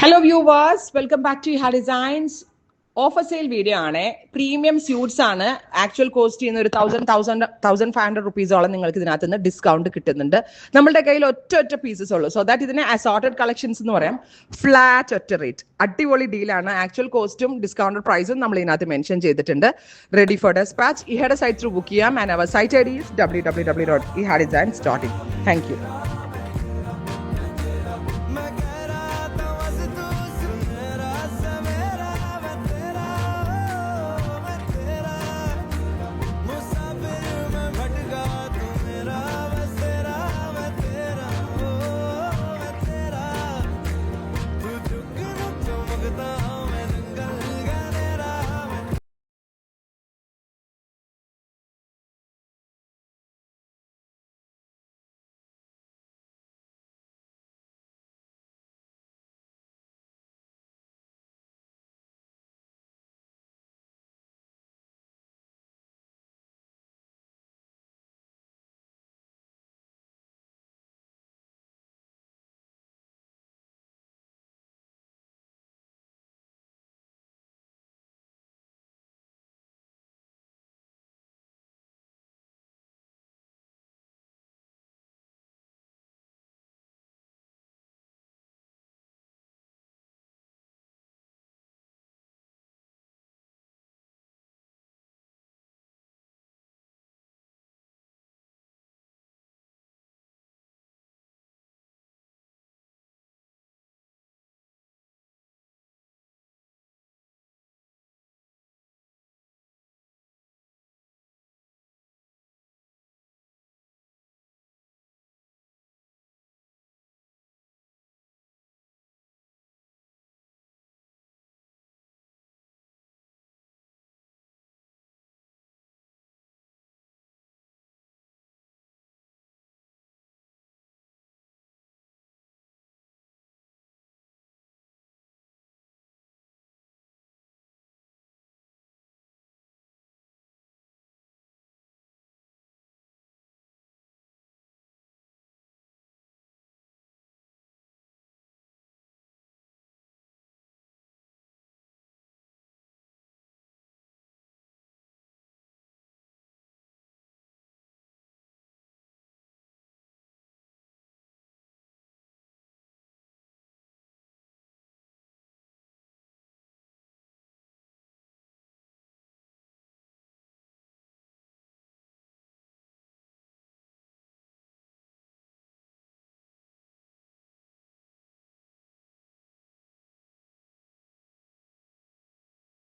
Hello viewers, welcome back to Iha designs. Offer sale video ആണ്. Premium suits ആണ്. Actual cost ചെയ്യുന്ന ഒരു 1,500 റുപ്പീസോളം നിങ്ങൾക്ക് ഇതിനകത്ത് നിന്ന് ഡിസ്കൗണ്ട് കിട്ടുന്നുണ്ട്. നമ്മളുടെ കയ്യിൽ ഒറ്റ പീസസ് ഉള്ളൂ. സോ ദാറ്റ് ഇതിനെ അസോർട്ടഡ് കളക്ഷൻസ് എന്ന് പറയാം. ഫ്ലാറ്റ് ഒറ്റ റേറ്റ്, അടിപൊളി ഡീലാണ്. ആക്ച്വൽ കോസ്റ്റും ഡിസ്കൗണ്ടഡ് പ്രൈസും നമ്മൾ ഇതിനകത്ത് മെൻഷൻ ചെയ്തിട്ടുണ്ട്. Ready for despatch. ഇഹയുടെ സൈറ്റ് ത്രൂ ബുക്ക് ചെയ്യാം. ആൻഡ് അവർ site I D is www.ihadesigns.in. Thank U.